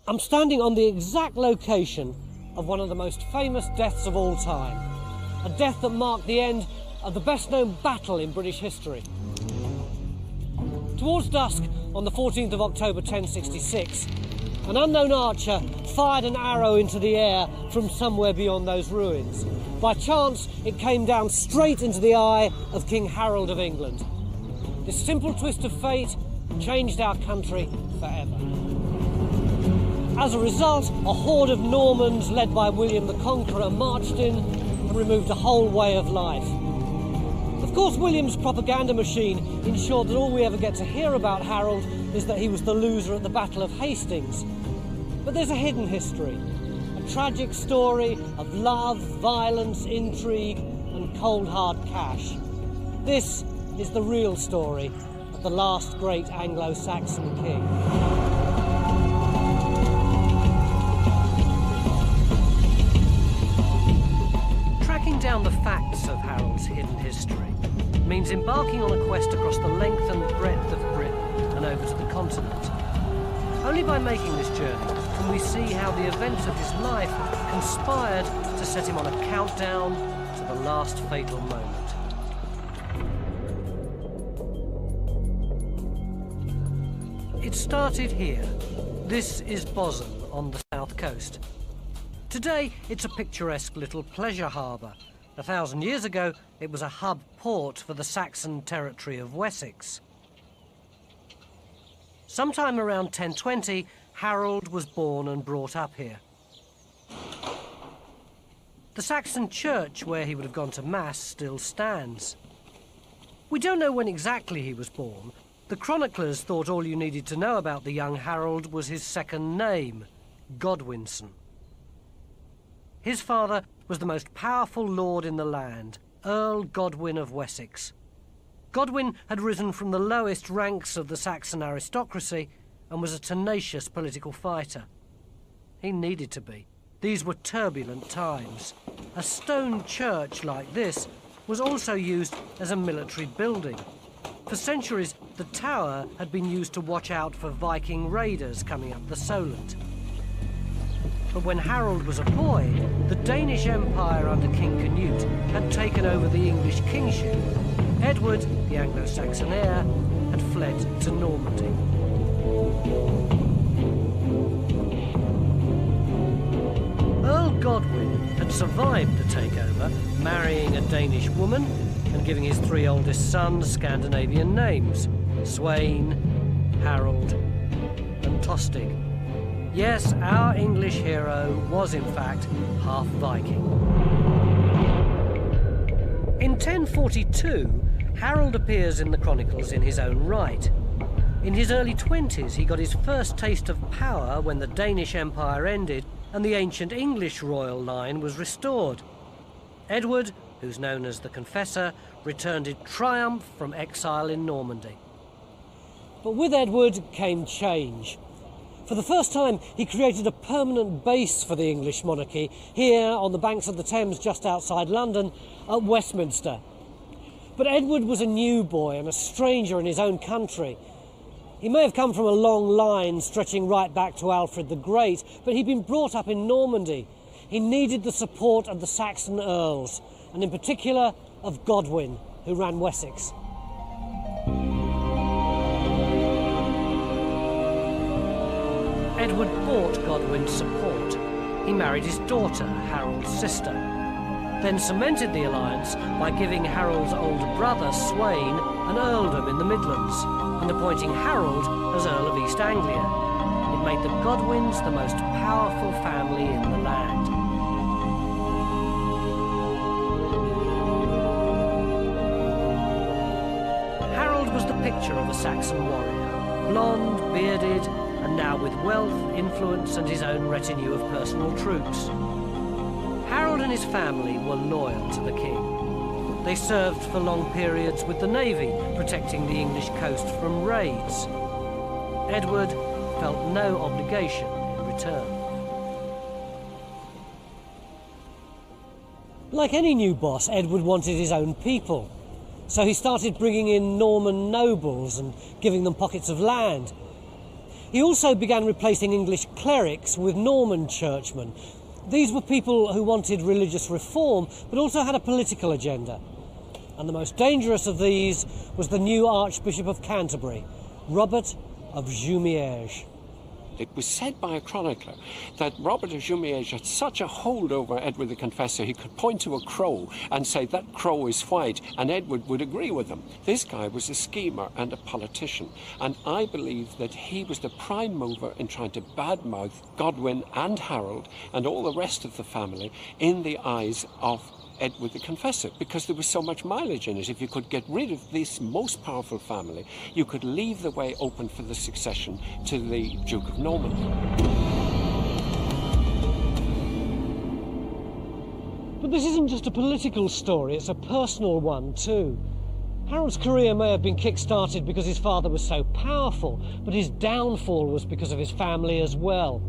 I'm standing on the exact location of one of the most famous deaths of all time, a death that marked the end of the best-known battle in British history. Towards dusk on the 14th of October 1066, an unknown archer fired an arrow into the air from somewhere beyond those ruins. By chance, it came down straight into the eye of King Harold of England. This simple twist of fate changed our country forever. As a result, a horde of Normans led by William the Conqueror marched in and removed a whole way of life. Of course, William's propaganda machine ensured that all we ever get to hear about Harold is that he was the loser at the Battle of Hastings. But there's a hidden history, a tragic story of love, violence, intrigue, and cold hard cash. This is the real story of the last great Anglo-Saxon king. Tracking down the facts of Harold's hidden history means embarking on a quest across the length and breadth of Britain and over to the continent. Only by making this journey can we see how the events of his life conspired to set him on a countdown to the last fatal moment. It started here. This is Boston on the south coast. Today, it's a picturesque little pleasure harbour. 1,000 years ago, it was a hub port for the Saxon territory of Wessex. Sometime around 1020, Harold was born and brought up here. The Saxon church where he would have gone to Mass still stands. We don't know when exactly he was born. The chroniclers thought all you needed to know about the young Harold was his second name, Godwinson. His father was the most powerful lord in the land, Earl Godwin of Wessex. Godwin had risen from the lowest ranks of the Saxon aristocracy and was a tenacious political fighter. He needed to be. These were turbulent times. A stone church like this was also used as a military building. For centuries, the tower had been used to watch out for Viking raiders coming up the Solent. But when Harold was a boy, the Danish Empire under King Canute had taken over the English kingship. Edward, the Anglo-Saxon heir, had fled to Normandy. Earl Godwin had survived the takeover, marrying a Danish woman and giving his 3 oldest sons Scandinavian names: Sweyn, Harold, and Tostig. Yes, our English hero was in fact half Viking. In 1042, Harold appears in the chronicles in his own right. In his early 20s, he got his first taste of power when the Danish Empire ended and the ancient English royal line was restored. Edward, who's known as the Confessor, returned in triumph from exile in Normandy. But with Edward came change. For the first time, he created a permanent base for the English monarchy here on the banks of the Thames just outside London at Westminster. But Edward was a new boy and a stranger in his own country. He may have come from a long line stretching right back to Alfred the Great, but he'd been brought up in Normandy. He needed the support of the Saxon earls, and in particular of Godwin, who ran Wessex. Edward bought Godwin's support. He married his daughter, Harold's sister, then cemented the alliance by giving Harold's older brother, Sweyn, an earldom in the Midlands, and appointing Harold as Earl of East Anglia. It made the Godwins the most powerful family in the land. Harold was the picture of a Saxon warrior, blonde, bearded, and now with wealth, influence, and his own retinue of personal troops. Harold and his family were loyal to the king. They served for long periods with the navy, protecting the English coast from raids. Edward felt no obligation in return. Like any new boss, Edward wanted his own people. So he started bringing in Norman nobles and giving them pockets of land. He also began replacing English clerics with Norman churchmen. These were people who wanted religious reform, but also had a political agenda. And the most dangerous of these was the new Archbishop of Canterbury, Robert of Jumièges. It was said by a chronicler that Robert of Jumièges had such a hold over Edward the Confessor, he could point to a crow and say, "That crow is white," and Edward would agree with him. This guy was a schemer and a politician, and I believe that he was the prime mover in trying to badmouth Godwin and Harold and all the rest of the family in the eyes of Edward the Confessor, because there was so much mileage in it. If you could get rid of this most powerful family, you could leave the way open for the succession to the Duke of Normandy. But this isn't just a political story, it's a personal one too. Harold's career may have been kick-started because his father was so powerful, but his downfall was because of his family as well.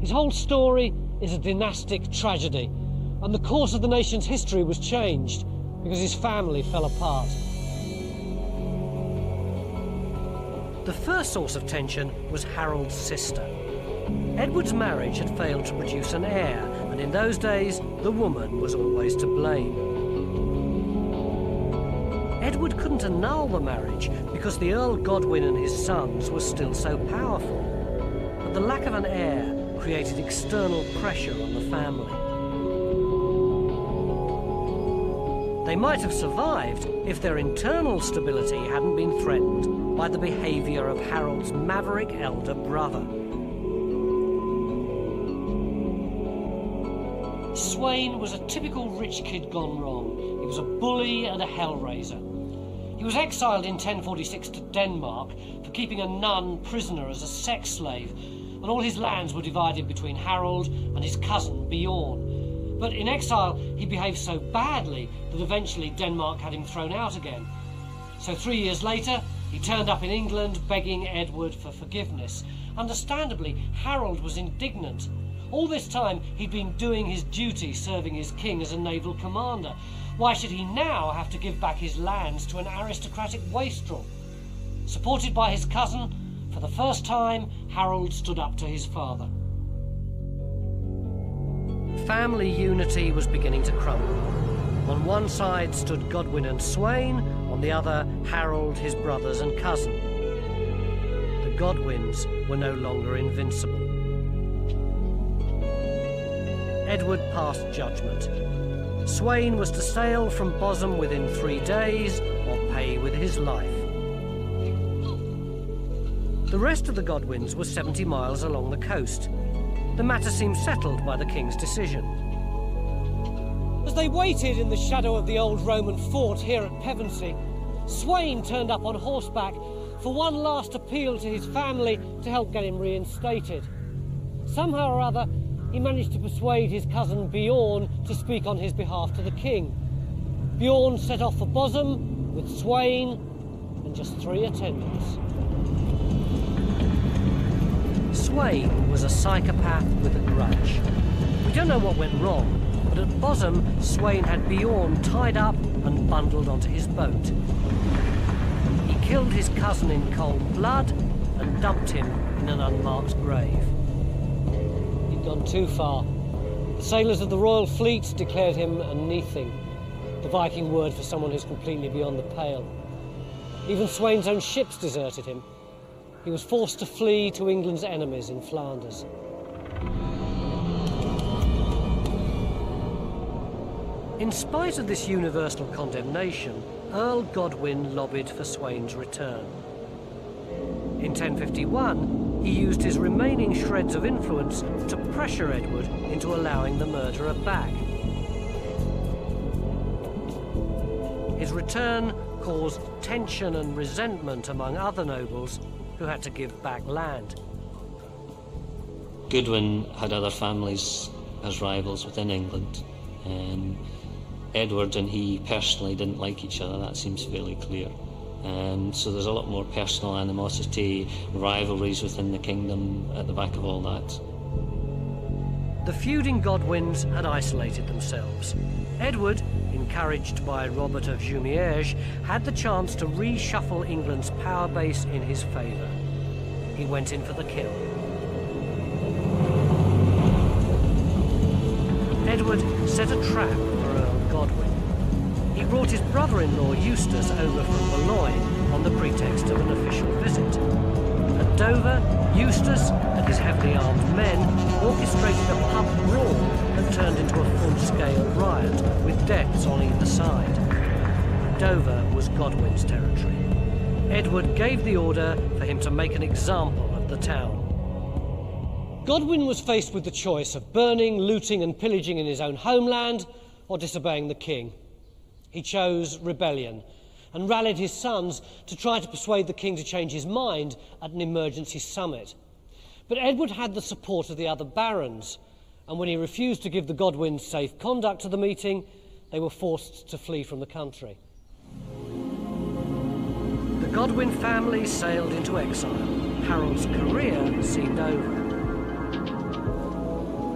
His whole story is a dynastic tragedy, and the course of the nation's history was changed because his family fell apart. The first source of tension was Harold's sister. Edward's marriage had failed to produce an heir, and in those days, the woman was always to blame. Edward couldn't annul the marriage because the Earl Godwin and his sons were still so powerful. But the lack of an heir created external pressure on the family. They might have survived if their internal stability hadn't been threatened by the behaviour of Harold's maverick elder brother. Sweyn was a typical rich kid gone wrong. He was a bully and a hellraiser. He was exiled in 1046 to Denmark for keeping a nun prisoner as a sex slave, and all his lands were divided between Harold and his cousin Bjorn. But in exile, he behaved so badly that eventually Denmark had him thrown out again. So 3 years later, he turned up in England begging Edward for forgiveness. Understandably, Harold was indignant. All this time, he'd been doing his duty serving his king as a naval commander. Why should he now have to give back his lands to an aristocratic wastrel? Supported by his cousin, for the first time, Harold stood up to his father. Family unity was beginning to crumble. On one side stood Godwin and Sweyn, on the other, Harold, his brothers and cousin. The Godwins were no longer invincible. Edward passed judgment. Sweyn was to sail from Bosom within 3 days, or pay with his life. The rest of the Godwins were 70 miles along the coast. The matter seemed settled by the king's decision. As they waited in the shadow of the old Roman fort here at Pevensey, Sweyn turned up on horseback for one last appeal to his family to help get him reinstated. Somehow or other, he managed to persuade his cousin Bjorn to speak on his behalf to the king. Bjorn set off for Bosom with Sweyn and just 3 attendants. Sweyn was a psychopath with a grudge. We don't know what went wrong, but at Bosom, Sweyn had Bjorn tied up and bundled onto his boat. He killed his cousin in cold blood and dumped him in an unmarked grave. He'd gone too far. The sailors of the Royal Fleet declared him a Neathing, the Viking word for someone who's completely beyond the pale. Even Sweyn's own ships deserted him. He was forced to flee to England's enemies in Flanders. In spite of this universal condemnation, Earl Godwin lobbied for Sweyn's return. In 1051, he used his remaining shreds of influence to pressure Edward into allowing the murderer back. His return caused tension and resentment among other nobles who had to give back land. Godwin had other families as rivals within England. Edward and he personally didn't like each other, that seems fairly clear. So there's a lot more personal animosity, rivalries within the kingdom at the back of all that. The feuding Godwins had isolated themselves. Edward, encouraged by Robert of Jumièges, had the chance to reshuffle England's power base in his favour. he went in for the kill. Edward set a trap for Earl Godwin. He brought his brother-in-law Eustace over from Boulogne on the pretext of an official visit. At Dover, Eustace and his heavily armed men orchestrated a pub brawl that turned into a full-scale riot with deaths on either side. Dover was Godwin's territory. Edward gave the order for him to make an example of the town. Godwin was faced with the choice of burning, looting and pillaging in his own homeland or disobeying the king. He chose rebellion and rallied his sons to try to persuade the king to change his mind at an emergency summit. But Edward had the support of the other barons, and when he refused to give the Godwins safe conduct to the meeting, they were forced to flee from the country. The Godwin family sailed into exile. Harold's career seemed over.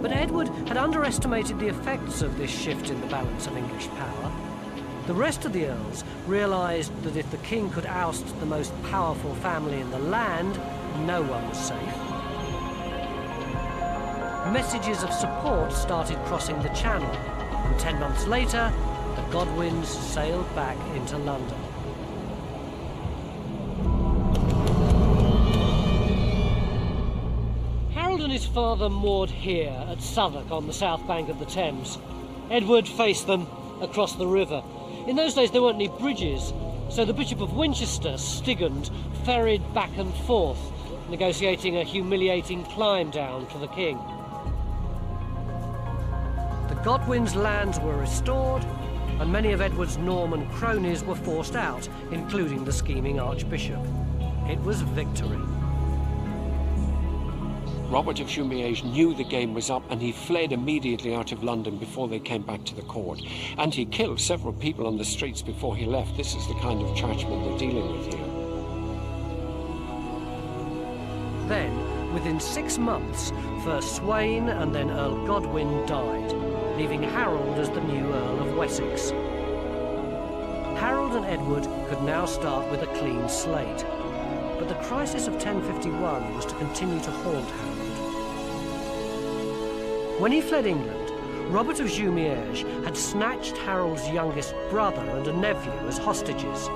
But Edward had underestimated the effects of this shift in the balance of English power. The rest of the earls realised that if the king could oust the most powerful family in the land, no one was safe. Messages of support started crossing the Channel, and 10 months later, the Godwins sailed back into London. Harold and his father moored here at Southwark on the south bank of the Thames. Edward faced them across the river. In those days there weren't any bridges, so the Bishop of Winchester, Stigand, ferried back and forth, negotiating a humiliating climb down for the king. The Godwins' lands were restored, and many of Edward's Norman cronies were forced out, including the scheming archbishop. It was victory. Robert of Jumièges knew the game was up, and he fled immediately out of London before they came back to the court. And he killed several people on the streets before he left. This is the kind of churchman we're dealing with here. Then, within 6 months, first Sweyn and then Earl Godwin died, leaving Harold as the new Earl of Wessex. Harold and Edward could now start with a clean slate, but the crisis of 1051 was to continue to haunt Harold. When he fled England, Robert of Jumièges had snatched Harold's youngest brother and a nephew as hostages.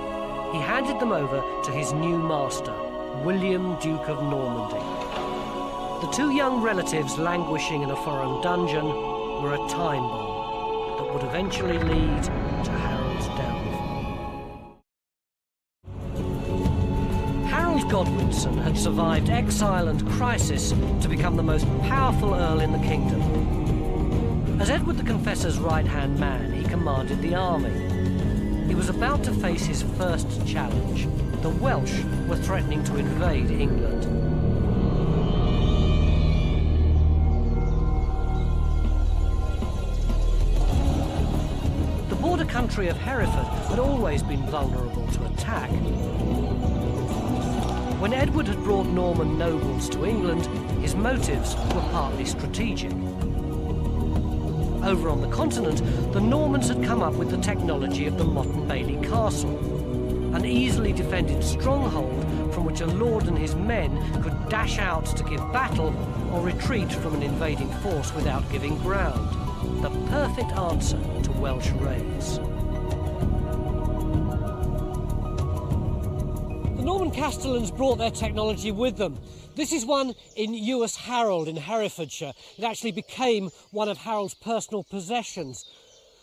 He handed them over to his new master, William, Duke of Normandy. The two young relatives languishing in a foreign dungeon were a time bomb that would eventually lead to Harold's downfall. Harold Godwinson had survived exile and crisis to become the most powerful earl in the kingdom. As Edward the Confessor's right-hand man, he commanded the army. He was about to face his first challenge. The Welsh were threatening to invade England. The border country of Hereford had always been vulnerable to attack. When Edward had brought Norman nobles to England, his motives were partly strategic. Over on the continent, the Normans had come up with the technology of the Motte Bailey Castle, an easily defended stronghold from which a lord and his men could dash out to give battle or retreat from an invading force without giving ground. The perfect answer to Welsh raids. The Norman castellans brought their technology with them. This is one in Ewes Harold in Herefordshire. It actually became one of Harold's personal possessions.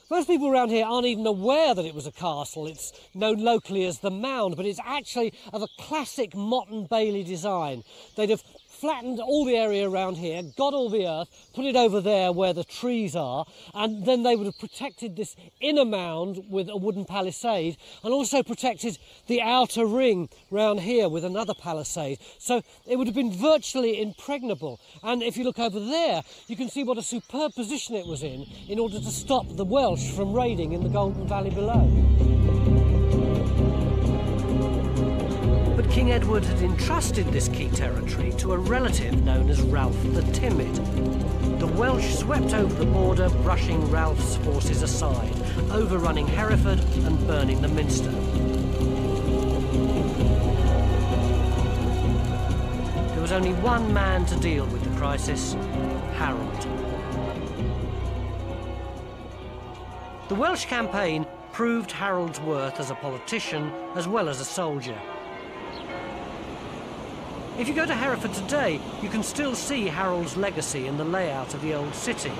Most people around here aren't even aware that it was a castle. It's known locally as the Mound, but it's actually of a classic Motte Bailey design. They'd have flattened all the area around here, got all the earth, put it over there where the trees are, and then they would have protected this inner mound with a wooden palisade and also protected the outer ring round here with another palisade. So it would have been virtually impregnable. And if you look over there, you can see what a superb position it was in order to stop the Welsh from raiding in the Golden Valley below. But King Edward had entrusted this key territory to a relative known as Ralph the Timid. The Welsh swept over the border, brushing Ralph's forces aside, overrunning Hereford and burning the Minster. was only one man to deal with the crisis: Harold. The Welsh campaign proved Harold's worth as a politician as well as a soldier. If you go to Hereford today, you can still see Harold's legacy in the layout of the old city.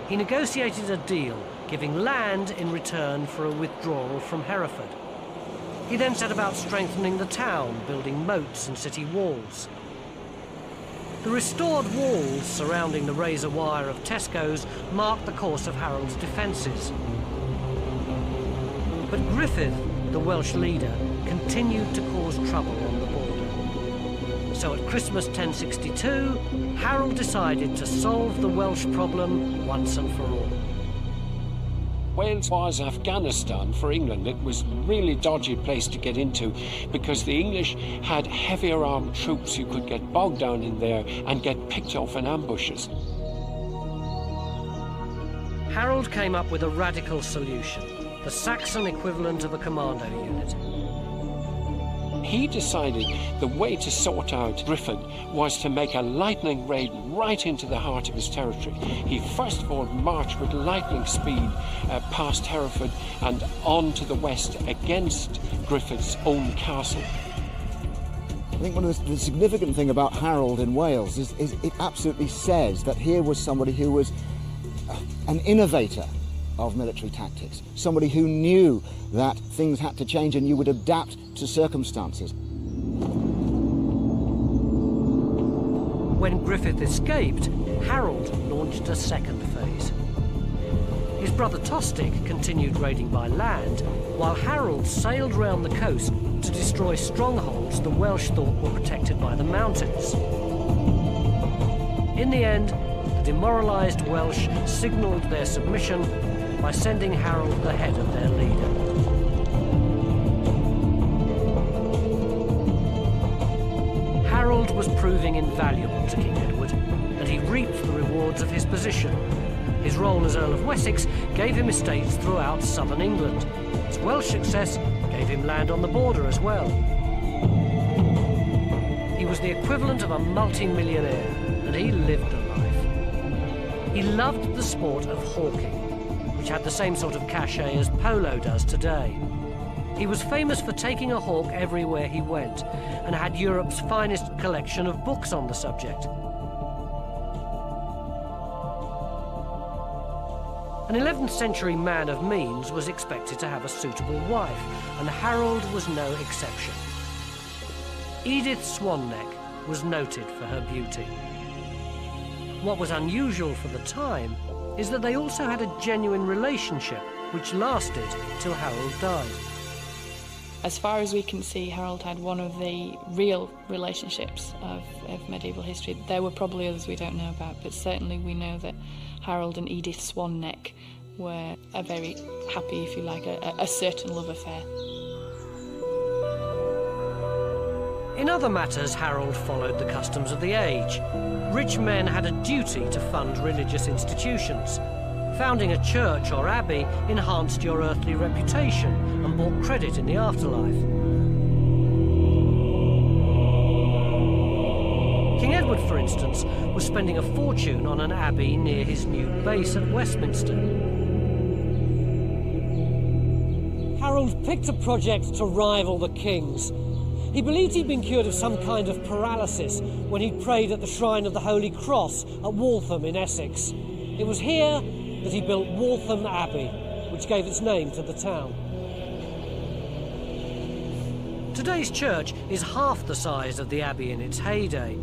He negotiated a deal, giving land in return for a withdrawal from Hereford. He then set about strengthening the town, building moats and city walls. The restored walls surrounding the razor wire of Tesco's marked the course of Harold's defences. But Griffith, the Welsh leader, continued to cause trouble on the border. So at Christmas 1062, Harold decided to solve the Welsh problem once and for all. Wales was Afghanistan for England. It was a really dodgy place to get into because the English had heavier armed troops who could get bogged down in there and get picked off in ambushes. Harold came up with a radical solution, the Saxon equivalent of a commando unit. He decided the way to sort out Griffith was to make a lightning raid right into the heart of his territory. He first of all marched with lightning speed past Hereford and on to the west against Griffith's own castle. I think one of the significant thing about Harold in Wales is it absolutely says that here was somebody who was an innovator of military tactics, somebody who knew that things had to change and you would adapt to circumstances. When Griffith escaped, Harold launched a second phase. His brother Tostig continued raiding by land, while Harold sailed round the coast to destroy strongholds the Welsh thought were protected by the mountains. In the end, the demoralised Welsh signalled their submission by sending Harold the head of their leader. Harold was proving invaluable to King Edward, and he reaped the rewards of his position. His role as Earl of Wessex gave him estates throughout southern England. His Welsh success gave him land on the border as well. He was the equivalent of a multi-millionaire, and he lived the life. He loved the sport of hawking, which had the same sort of cachet as polo does today. He was famous for taking a hawk everywhere he went, and had Europe's finest collection of books on the subject. An 11th century man of means was expected to have a suitable wife, and Harold was no exception. Edith Swanneck was noted for her beauty. What was unusual for the time is that they also had a genuine relationship which lasted till Harold died. As far as we can see, Harold had one of the real relationships of medieval history. There were probably others we don't know about, but certainly we know that Harold and Edith Swanneck were a very happy, if you like, a certain love affair. In other matters, Harold followed the customs of the age. Rich men had a duty to fund religious institutions. Founding a church or abbey enhanced your earthly reputation and brought credit in the afterlife. King Edward, for instance, was spending a fortune on an abbey near his new base at Westminster. Harold picked a project to rival the king's. He believed he'd been cured of some kind of paralysis when he prayed at the shrine of the Holy Cross at Waltham in Essex. It was here that he built Waltham Abbey, which gave its name to the town. Today's church is half the size of the abbey in its heyday.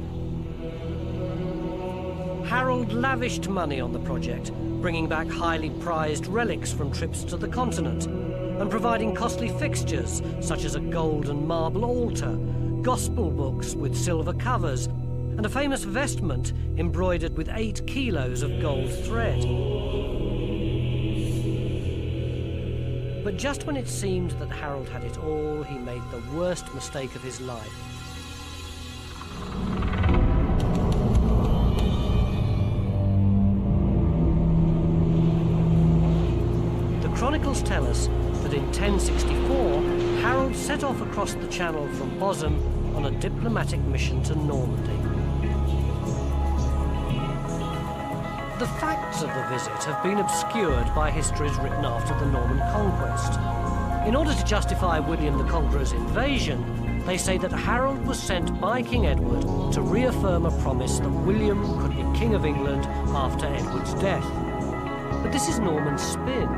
Harold lavished money on the project, bringing back highly prized relics from trips to the continent, and providing costly fixtures such as a gold and marble altar, gospel books with silver covers, and a famous vestment embroidered with 8 kilos of gold thread. But just when it seemed that Harold had it all, he made the worst mistake of his life. The chronicles tell us that in 1064, Harold set off across the channel from Bosham on a diplomatic mission to Normandy. The facts of the visit have been obscured by histories written after the Norman conquest. In order to justify William the Conqueror's invasion, they say that Harold was sent by King Edward to reaffirm a promise that William could be King of England after Edward's death. But this is Norman spin.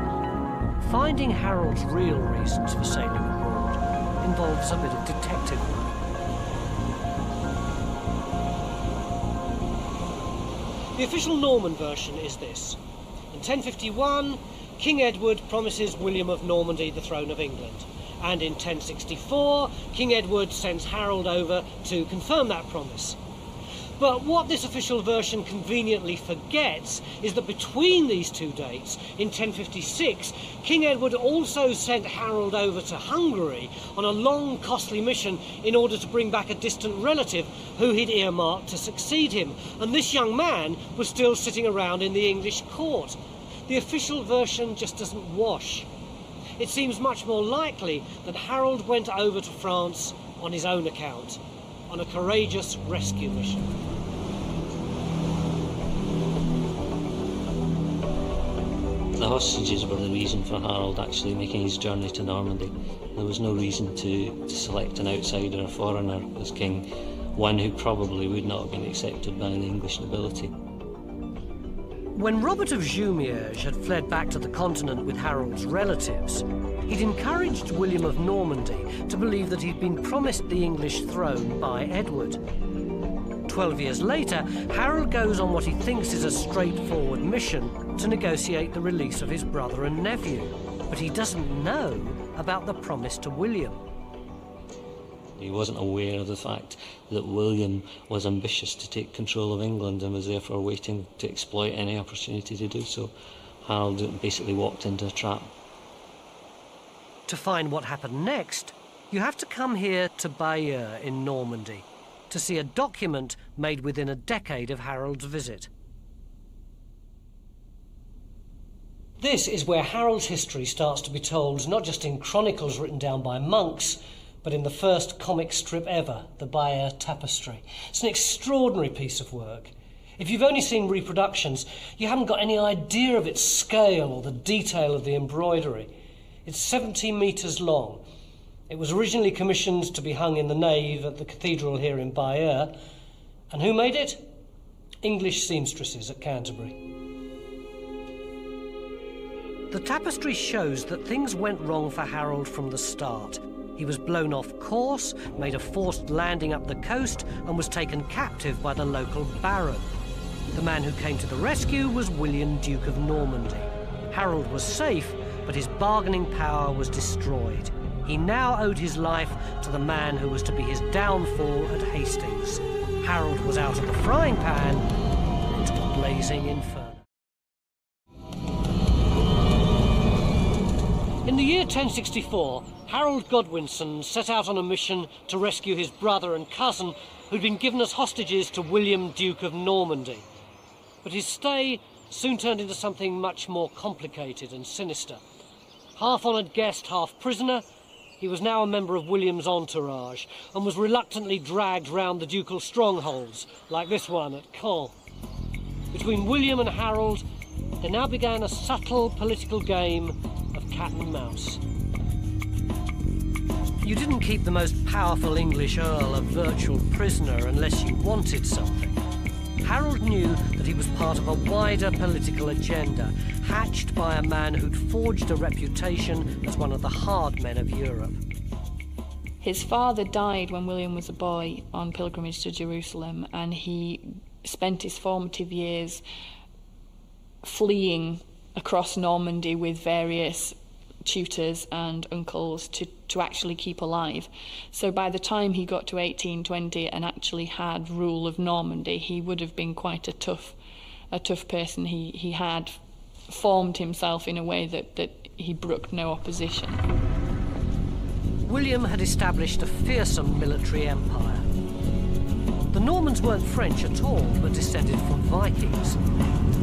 Finding Harold's real reasons for sailing abroad involves a bit of detective work. The official Norman version is this. In 1051, King Edward promises William of Normandy the throne of England. And in 1064, King Edward sends Harold over to confirm that promise. But what this official version conveniently forgets is that between these two dates, in 1056, King Edward also sent Harold over to Hungary on a long, costly mission in order to bring back a distant relative who he'd earmarked to succeed him. And this young man was still sitting around in the English court. The official version just doesn't wash. It seems much more likely that Harold went over to France on his own account, on a courageous rescue mission. The hostages were the reason for Harold actually making his journey to Normandy. There was no reason to select an outsider, a foreigner, as king, one who probably would not have been accepted by the English nobility. When Robert of Jumièges had fled back to the continent with Harold's relatives, he'd encouraged William of Normandy to believe that he'd been promised the English throne by Edward. 12 years later, Harold goes on what he thinks is a straightforward mission to negotiate the release of his brother and nephew, but he doesn't know about the promise to William. He wasn't aware of the fact that William was ambitious to take control of England and was therefore waiting to exploit any opportunity to do so. Harold basically walked into a trap. To find what happened next, you have to come here to Bayeux in Normandy to see a document made within a decade of Harold's visit. This is where Harold's history starts to be told, not just in chronicles written down by monks, but in the first comic strip ever, the Bayeux Tapestry. It's an extraordinary piece of work. If you've only seen reproductions, you haven't got any idea of its scale or the detail of the embroidery. It's 70 metres long. It was originally commissioned to be hung in the nave at the cathedral here in Bayeux. And who made it? English seamstresses at Canterbury. The tapestry shows that things went wrong for Harold from the start. He was blown off course, made a forced landing up the coast, and was taken captive by the local baron. The man who came to the rescue was William, Duke of Normandy. Harold was safe, but his bargaining power was destroyed. He now owed his life to the man who was to be his downfall at Hastings. Harold was out of the frying pan into a blazing inferno. In the year 1064, Harold Godwinson set out on a mission to rescue his brother and cousin who'd been given as hostages to William, Duke of Normandy. But his stay soon turned into something much more complicated and sinister. Half-honoured guest, half-prisoner, he was now a member of William's entourage and was reluctantly dragged round the ducal strongholds, like this one at Caen. Between William and Harold, there now began a subtle political game of cat and mouse. You didn't keep the most powerful English earl a virtual prisoner unless you wanted something. Harold knew that he was part of a wider political agenda, hatched by a man who'd forged a reputation as one of the hard men of Europe. His father died when William was a boy on pilgrimage to Jerusalem, and he spent his formative years fleeing across Normandy with various tutors and uncles to actually keep alive. So by the time he got to 1820 and actually had rule of Normandy, he would have been quite a tough person. He had formed himself in a way that he brooked no opposition. William had established a fearsome military empire. The Normans weren't French at all, but descended from Vikings.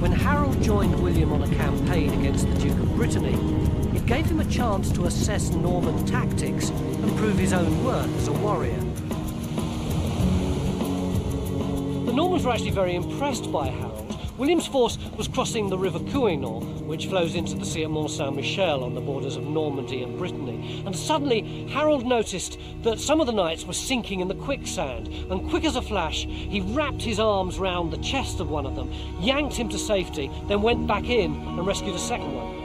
When Harold joined William on a campaign against the Duke of Brittany, it gave him a chance to assess Norman tactics and prove his own worth as a warrior. The Normans were actually very impressed by Harold. William's force was crossing the river Couesnon, which flows into the sea at Mont Saint-Michel on the borders of Normandy and Brittany. And suddenly, Harold noticed that some of the knights were sinking in the quicksand. And quick as a flash, he wrapped his arms round the chest of one of them, yanked him to safety, then went back in and rescued a second one.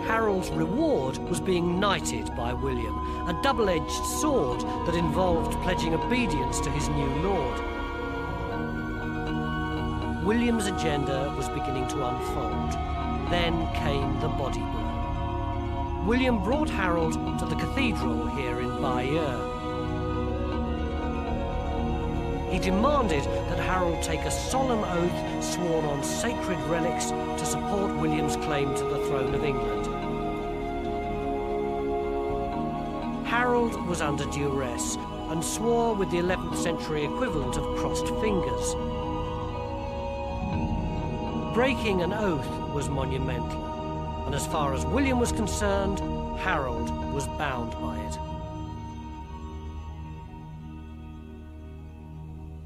Harold's reward was being knighted by William, a double-edged sword that involved pledging obedience to his new lord. William's agenda was beginning to unfold. Then came the body blow. William brought Harold to the cathedral here in Bayeux. He demanded that Harold take a solemn oath sworn on sacred relics to support William's claim to the throne of England. Harold was under duress and swore with the 11th century equivalent of crossed fingers. Breaking an oath was monumental, and as far as William was concerned, Harold was bound by it.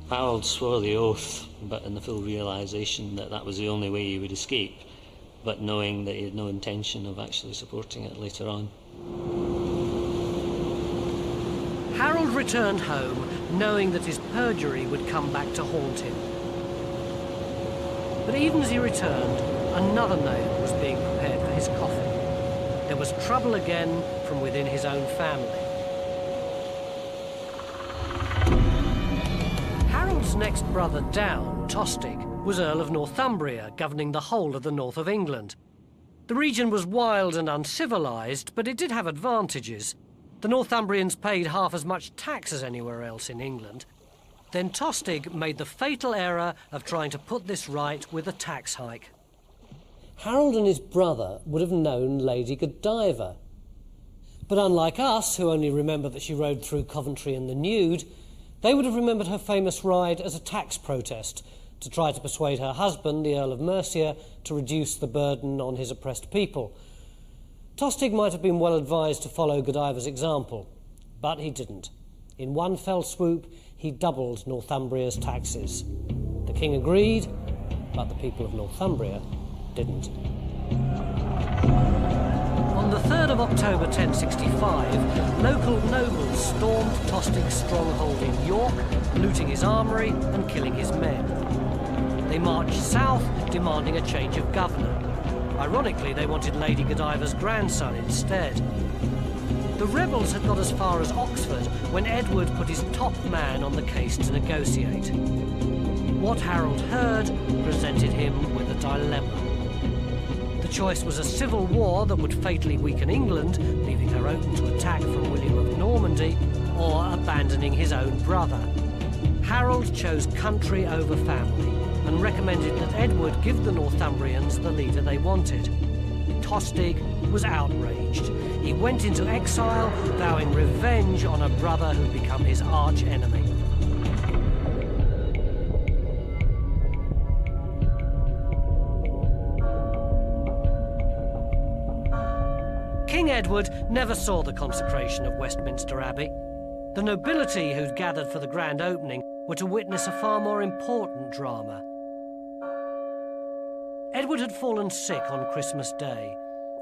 Harold swore the oath, but in the full realisation that that was the only way he would escape, but knowing that he had no intention of actually supporting it later on. Harold returned home knowing that his perjury would come back to haunt him. But even as he returned, another nail was being prepared for his coffin. There was trouble again from within his own family. Harold's next brother down, Tostig, was Earl of Northumbria, governing the whole of the north of England. The region was wild and uncivilised, but it did have advantages. The Northumbrians paid half as much tax as anywhere else in England. Then Tostig made the fatal error of trying to put this right with a tax hike. Harold and his brother would have known Lady Godiva. But unlike us, who only remember that she rode through Coventry in the nude, they would have remembered her famous ride as a tax protest to try to persuade her husband, the Earl of Mercia, to reduce the burden on his oppressed people. Tostig might have been well advised to follow Godiva's example, but he didn't. In one fell swoop, he doubled Northumbria's taxes. The king agreed, but the people of Northumbria didn't. On the 3rd of October 1065, local nobles stormed Tostig's stronghold in York, looting his armoury and killing his men. They marched south, demanding a change of governor. Ironically, they wanted Lady Godiva's grandson instead. The rebels had got as far as Oxford when Edward put his top man on the case to negotiate. What Harold heard presented him with a dilemma. The choice was a civil war that would fatally weaken England, leaving her open to attack from William of Normandy, or abandoning his own brother. Harold chose country over family and recommended that Edward give the Northumbrians the leader they wanted. Tostig was outraged. He went into exile, vowing revenge on a brother who'd become his arch-enemy. King Edward never saw the consecration of Westminster Abbey. The nobility who'd gathered for the grand opening were to witness a far more important drama. Edward had fallen sick on Christmas Day.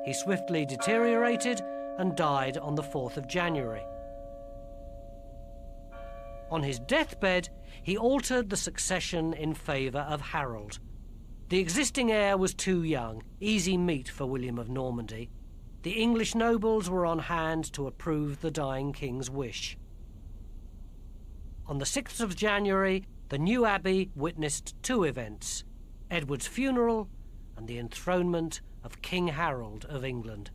He swiftly deteriorated and died on the 4th of January. On his deathbed, he altered the succession in favour of Harold. The existing heir was too young, easy meat for William of Normandy. The English nobles were on hand to approve the dying king's wish. On the 6th of January, the new abbey witnessed two events: Edward's funeral and the enthronement of King Harold of England.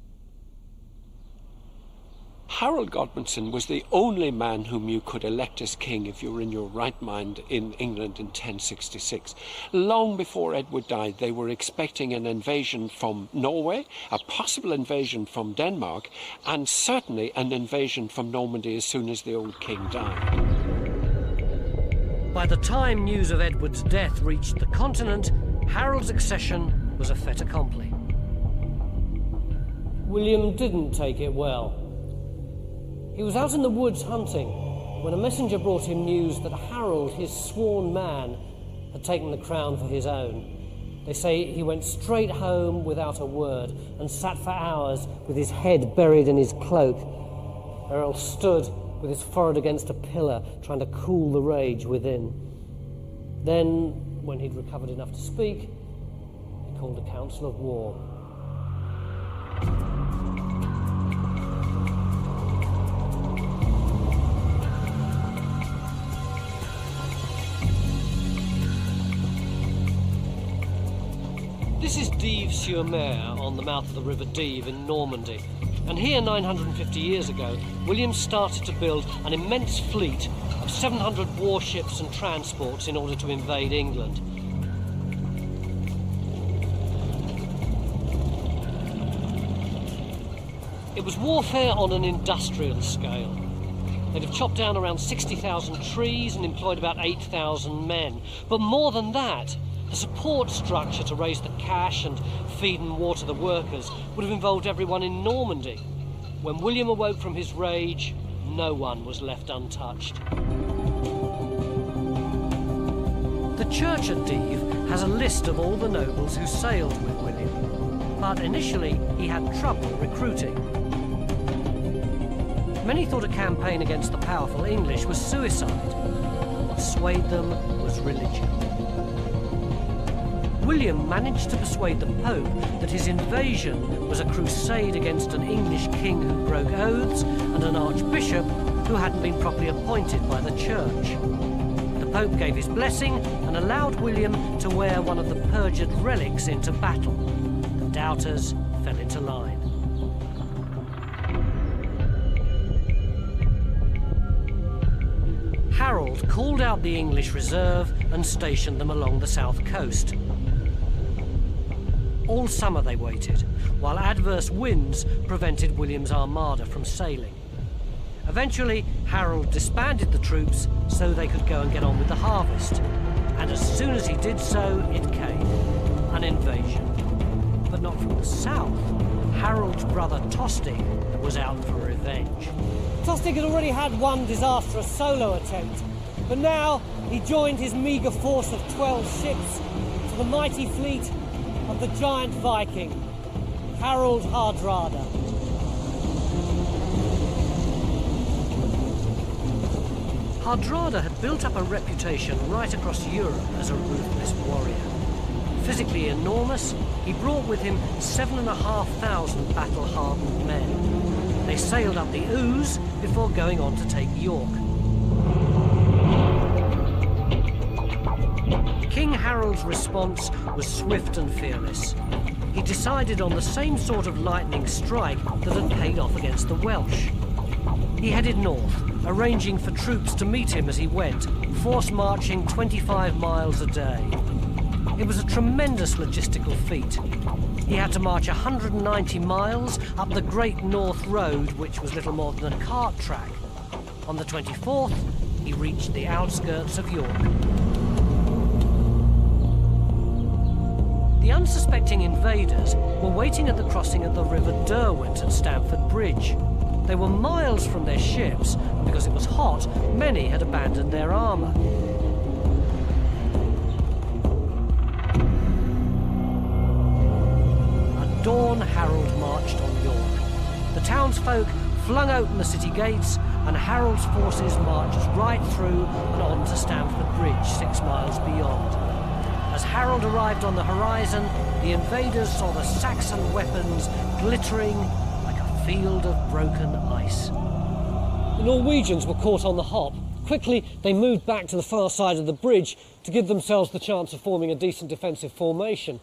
Harold Godwinson was the only man whom you could elect as king if you were in your right mind in England in 1066. Long before Edward died, they were expecting an invasion from Norway, a possible invasion from Denmark, and certainly an invasion from Normandy as soon as the old king died. By the time news of Edward's death reached the continent, Harold's accession was a fait accompli. William didn't take it well. He was out in the woods hunting when a messenger brought him news that Harold, his sworn man, had taken the crown for his own. They say he went straight home without a word and sat for hours with his head buried in his cloak. Errol stood with his forehead against a pillar, trying to cool the rage within. Then, when he'd recovered enough to speak, he called a council of war. This is Dives-sur-Mer on the mouth of the River Dives in Normandy. And here, 950 years ago, William started to build an immense fleet of 700 warships and transports in order to invade England. It was warfare on an industrial scale. They'd have chopped down around 60,000 trees and employed about 8,000 men. But more than that, the support structure to raise the cash and feed and water the workers would have involved everyone in Normandy. When William awoke from his rage, no one was left untouched. The church at Dives has a list of all the nobles who sailed with William, but initially he had trouble recruiting. Many thought a campaign against the powerful English was suicide. What swayed them was religion. William managed to persuade the Pope that his invasion was a crusade against an English king who broke oaths and an archbishop who hadn't been properly appointed by the church. The Pope gave his blessing and allowed William to wear one of the perjured relics into battle. The doubters fell into line. Harold called out the English reserve and stationed them along the south coast. All summer they waited, while adverse winds prevented William's armada from sailing. Eventually, Harold disbanded the troops so they could go and get on with the harvest. And as soon as he did so, it came. An invasion. But not from the south. Harold's brother Tostig was out for revenge. Tostig had already had one disastrous solo attempt, but now he joined his meagre force of 12 ships to the mighty fleet of the giant Viking, Harold Hardrada. Hardrada had built up a reputation right across Europe as a ruthless warrior. Physically enormous, he brought with him 7,500 battle-hardened men. They sailed up the Ouse before going on to take York. King Harold's response was swift and fearless. He decided on the same sort of lightning strike that had paid off against the Welsh. He headed north, arranging for troops to meet him as he went, force marching 25 miles a day. It was a tremendous logistical feat. He had to march 190 miles up the Great North Road, which was little more than a cart track. On the 24th, he reached the outskirts of York. The unsuspecting invaders were waiting at the crossing of the River Derwent at Stamford Bridge. They were miles from their ships, and because it was hot, many had abandoned their armour. At dawn, Harold marched on York. The townsfolk flung open the city gates, and Harold's forces marched right through and on to Stamford Bridge, 6 miles beyond. As Harold arrived on the horizon, the invaders saw the Saxon weapons glittering like a field of broken ice. The Norwegians were caught on the hop. Quickly, they moved back to the far side of the bridge to give themselves the chance of forming a decent defensive formation.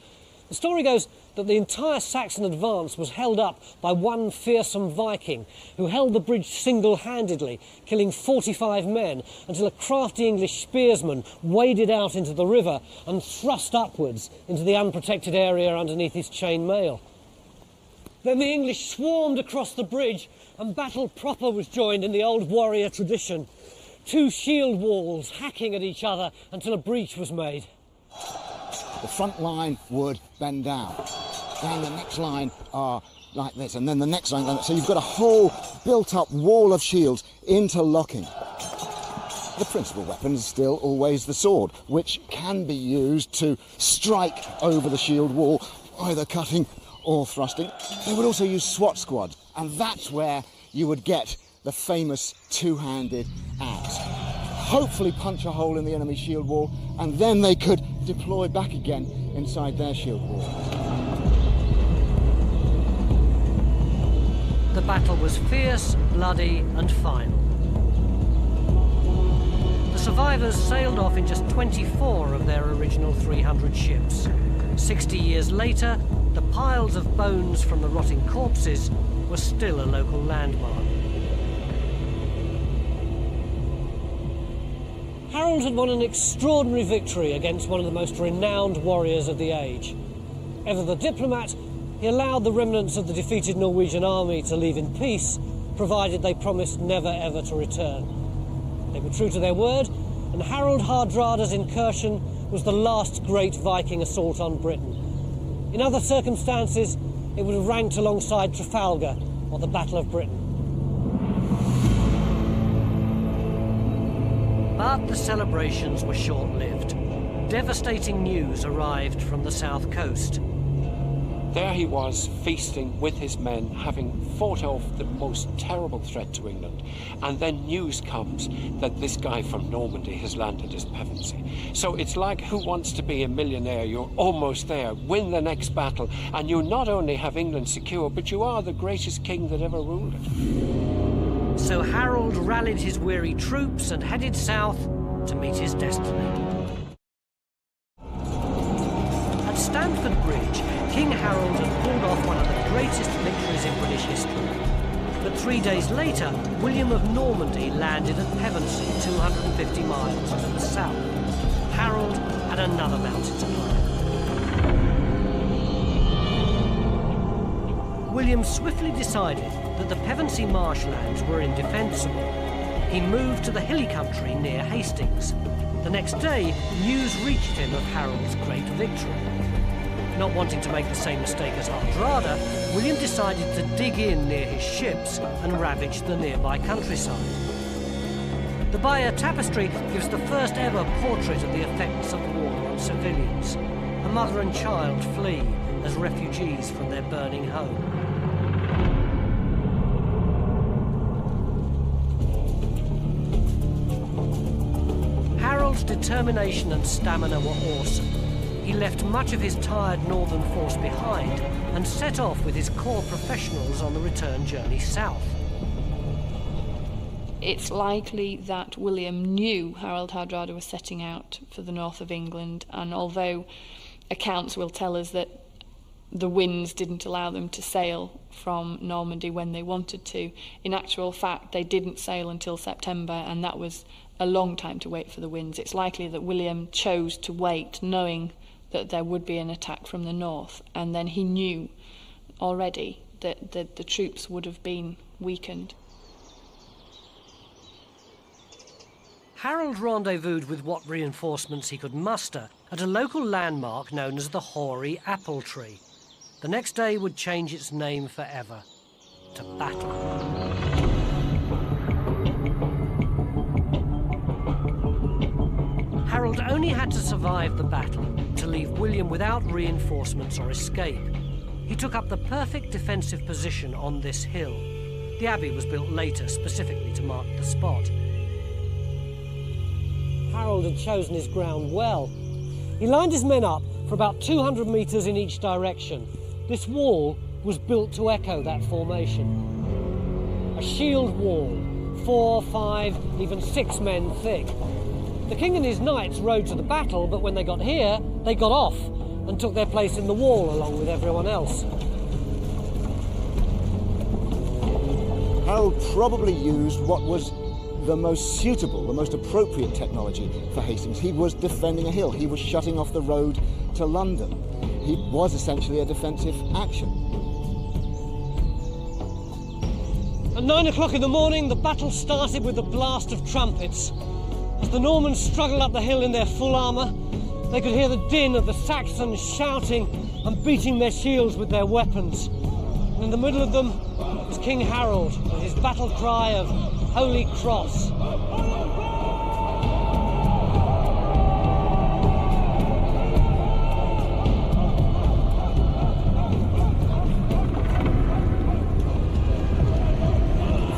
The story goes that the entire Saxon advance was held up by one fearsome Viking who held the bridge single-handedly, killing 45 men until a crafty English spearsman waded out into the river and thrust upwards into the unprotected area underneath his chain mail. Then the English swarmed across the bridge and battle proper was joined in the old warrior tradition. 2 shield walls hacking at each other until a breach was made. The front line would bend down. Then the next line are like this, and then the next line, so you've got a whole built-up wall of shields interlocking. The principal weapon is still always the sword, which can be used to strike over the shield wall, either cutting or thrusting. They would also use SWAT squads, and that's where you would get the famous two-handed axe. Hopefully punch a hole in the enemy shield wall, and then they could deploy back again inside their shield wall. The battle was fierce, bloody and final. The survivors sailed off in just 24 of their original 300 ships. 60 years later, the piles of bones from the rotting corpses were still a local landmark. Harold had won an extraordinary victory against one of the most renowned warriors of the age. Ever the diplomat, he allowed the remnants of the defeated Norwegian army to leave in peace, provided they promised never ever to return. They were true to their word, and Harold Hardrada's incursion was the last great Viking assault on Britain. In other circumstances, it would have ranked alongside Trafalgar or the Battle of Britain. But the celebrations were short-lived. Devastating news arrived from the south coast. There he was, feasting with his men, having fought off the most terrible threat to England. And then news comes that this guy from Normandy has landed as Pevensey. So it's like Who Wants to Be a Millionaire? You're almost there. Win the next battle, and you not only have England secure, but you are the greatest king that ever ruled it. So Harold rallied his weary troops and headed south to meet his destiny. At Stamford Bridge, King Harold had pulled off one of the greatest victories in British history. But 3 days later, William of Normandy landed at Pevensey, 250 miles to the south. Harold had another mountain to climb. William swiftly decided that the Pevensey marshlands were indefensible. He moved to the hilly country near Hastings. The next day, news reached him of Harold's great victory. Not wanting to make the same mistake as Hardrada, William decided to dig in near his ships and ravage the nearby countryside. The Bayeux Tapestry gives the first ever portrait of the effects of war on civilians. A mother and child flee as refugees from their burning home. Harold's determination and stamina were awesome. He left much of his tired northern force behind and set off with his corps professionals on the return journey south. It's likely that William knew Harold Hardrada was setting out for the north of England, and although accounts will tell us that the winds didn't allow them to sail from Normandy when they wanted to, in actual fact they didn't sail until September, and that was a long time to wait for the winds. It's likely that William chose to wait, knowing that there would be an attack from the north, and then he knew already that the troops would have been weakened. Harold rendezvoused with what reinforcements he could muster at a local landmark known as the Hoary Apple Tree. The next day would change its name forever to battle. Harold only had to survive the battle to leave William without reinforcements or escape. He took up the perfect defensive position on this hill. The abbey was built later specifically to mark the spot. Harold had chosen his ground well. He lined his men up for about 200 metres in each direction. This wall was built to echo that formation. A shield wall, 4, 5, even 6 men thick. The king and his knights rode to the battle, but when they got here, they got off and took their place in the wall along with everyone else. Harold probably used what was the most suitable, the most appropriate technology for Hastings. He was defending a hill. He was shutting off the road to London. He was essentially a defensive action. At 9 o'clock in the morning, the battle started with the blast of trumpets. As the Normans struggled up the hill in their full armour, they could hear the din of the Saxons shouting and beating their shields with their weapons. In the middle of them was King Harold with his battle cry of Holy Cross.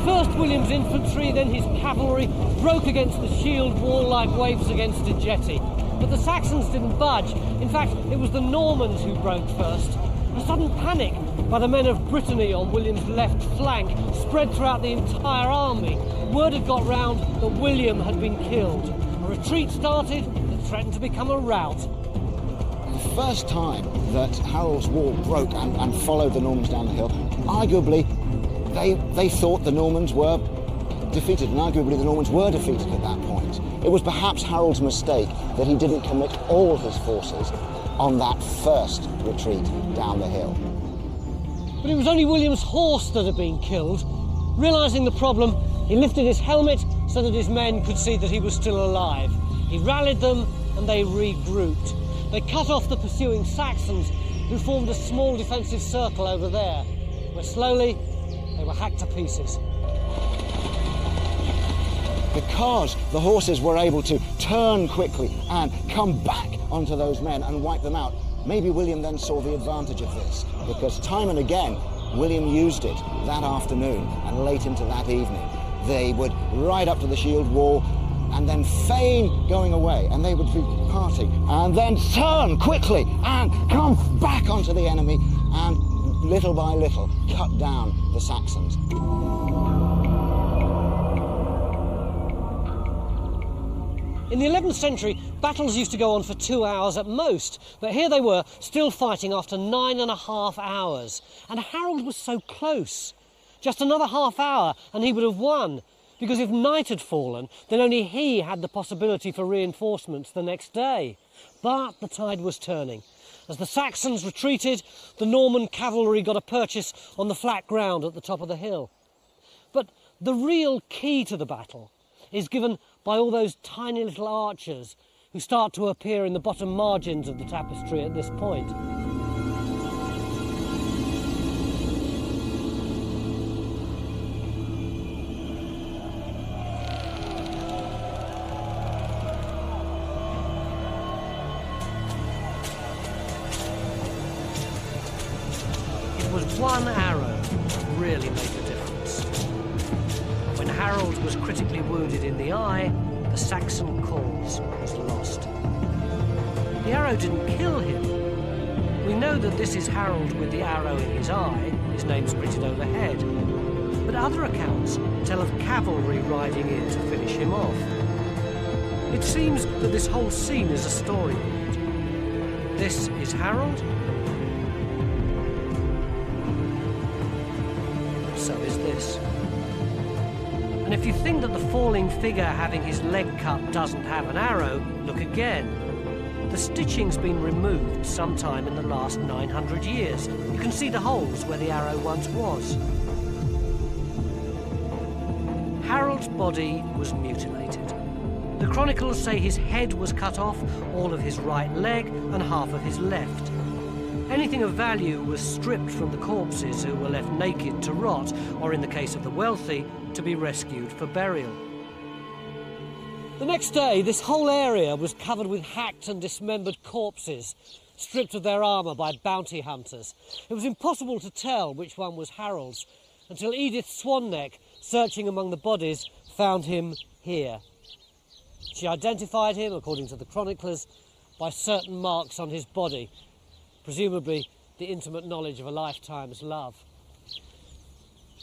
First William's infantry, then his cavalry, broke against the shield wall like waves against a jetty. But the Saxons didn't budge. In fact, it was the Normans who broke first. A sudden panic by the men of Brittany on William's left flank spread throughout the entire army. Word had got round that William had been killed. A retreat started that threatened to become a rout. The first time that Harold's wall broke and followed the Normans down the hill, arguably they thought the Normans were defeated, and arguably the Normans were defeated at that point. It was perhaps Harold's mistake that he didn't commit all his forces on that first retreat down the hill. But it was only William's horse that had been killed. Realising the problem, he lifted his helmet so that his men could see that he was still alive. He rallied them and they regrouped. They cut off the pursuing Saxons, who formed a small defensive circle over there, where slowly they were hacked to pieces. Because the horses were able to turn quickly and come back onto those men and wipe them out, maybe William then saw the advantage of this, because time and again William used it that afternoon and late into that evening. They would ride up to the shield wall and then feign going away, and they would be parting, and then turn quickly and come back onto the enemy and little by little cut down the Saxons. In the 11th century, battles used to go on for 2 hours at most, but here they were, still fighting after 9.5 hours. And Harold was so close. Just another half hour and he would have won, because if night had fallen, then only he had the possibility for reinforcements the next day. But the tide was turning. As the Saxons retreated, the Norman cavalry got a purchase on the flat ground at the top of the hill. But the real key to the battle is given by all those tiny little archers who start to appear in the bottom margins of the tapestry at this point. It was one arrow that really made a difference. When Harold was critically wounded in the eye, the Saxon cause was lost. The arrow didn't kill him. We know that this is Harold with the arrow in his eye, his name's printed overhead. But other accounts tell of cavalry riding in to finish him off. It seems that this whole scene is a storyboard. This is Harold. So is this. And if you think that the falling figure having his leg cut doesn't have an arrow, look again. The stitching's been removed sometime in the last 900 years. You can see the holes where the arrow once was. Harold's body was mutilated. The chronicles say his head was cut off, all of his right leg and half of his left. Anything of value was stripped from the corpses, who were left naked to rot, or in the case of the wealthy, to be rescued for burial. The next day, this whole area was covered with hacked and dismembered corpses, stripped of their armour by bounty hunters. It was impossible to tell which one was Harold's, until Edith Swanneck, searching among the bodies, found him here. She identified him, according to the chroniclers, by certain marks on his body, presumably the intimate knowledge of a lifetime's love.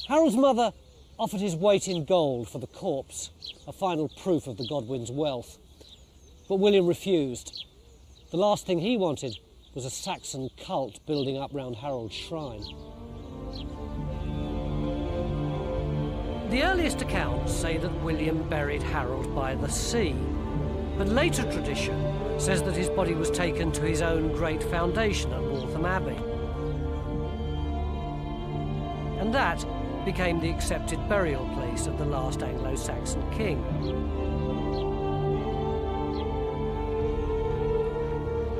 Harold's mother offered his weight in gold for the corpse, a final proof of the Godwin's wealth. But William refused. The last thing he wanted was a Saxon cult building up round Harold's shrine. The earliest accounts say that William buried Harold by the sea, but later tradition says that his body was taken to his own great foundation at Waltham Abbey. And that became the accepted burial place of the last Anglo-Saxon king.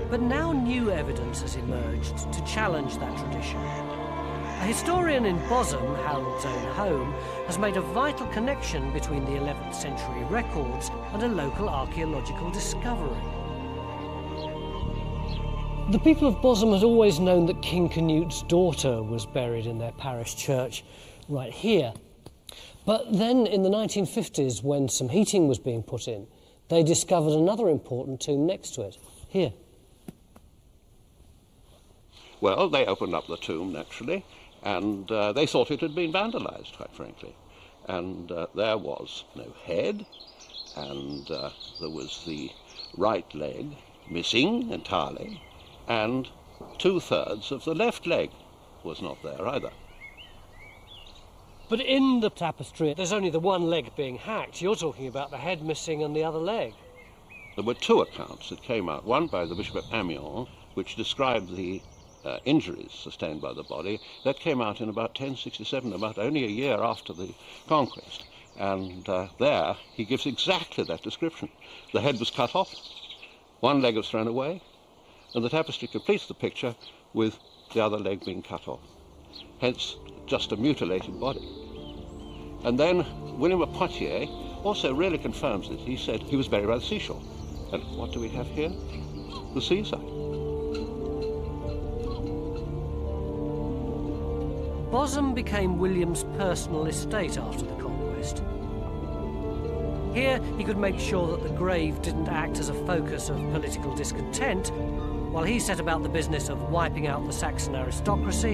But now new evidence has emerged to challenge that tradition. A A historian in Bosham, Harold's own home, has made a vital connection between the 11th century records and a local archaeological discovery. The people of Bosham had always known that King Canute's daughter was buried in their parish church right here. But then in the 1950s, when some heating was being put in, they discovered another important tomb next to it, here. Well, they opened up the tomb, naturally, and they thought it had been vandalised, quite frankly. And there was no head, and there was the right leg missing entirely, and 2/3 of the left leg was not there either. But in the tapestry, there's only the one leg being hacked. You're talking about the head missing and the other leg. There were 2 accounts that came out, one by the Bishop of Amiens, which described the injuries sustained by the body. That came out in about 1067, about only a year after the conquest. And there he gives exactly that description. The head was cut off, one leg was thrown away, and the tapestry completes the picture with the other leg being cut off. Hence, just a mutilated body. And then William of Poitiers also really confirms it. He said he was buried by the seashore. And what do we have here? The seaside. Bosham became William's personal estate after the conquest. Here he could make sure that the grave didn't act as a focus of political discontent, while he set about the business of wiping out the Saxon aristocracy,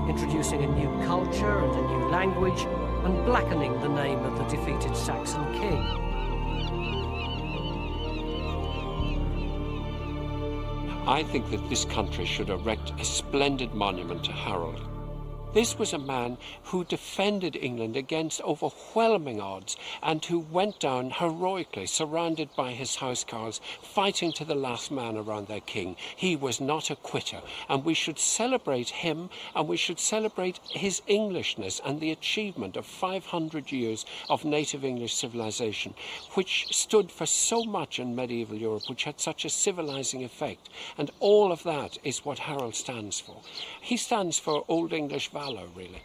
introducing a new culture and a new language, and blackening the name of the defeated Saxon king. I think that this country should erect a splendid monument to Harold. This was a man who defended England against overwhelming odds and who went down heroically, surrounded by his housecarls, fighting to the last man around their king. He was not a quitter, and we should celebrate him, and we should celebrate his Englishness and the achievement of 500 years of native English civilization, which stood for so much in medieval Europe, which had such a civilizing effect. And all of that is what Harold stands for. He stands for Old English valor, really.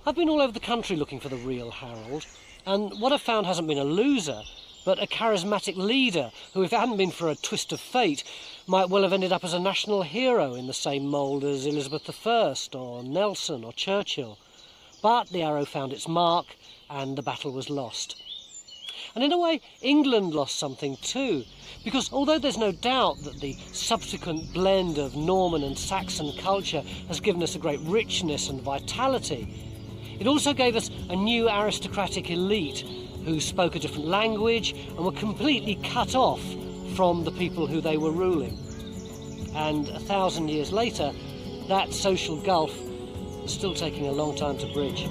I've been all over the country looking for the real Harold, and what I've found hasn't been a loser, but a charismatic leader who, if it hadn't been for a twist of fate, might well have ended up as a national hero in the same mould as Elizabeth I or Nelson or Churchill. But the arrow found its mark and the battle was lost. And in a way, England lost something too, because although there's no doubt that the subsequent blend of Norman and Saxon culture has given us a great richness and vitality, it also gave us a new aristocratic elite who spoke a different language and were completely cut off from the people who they were ruling. And 1,000 years later, that social gulf is still taking a long time to bridge.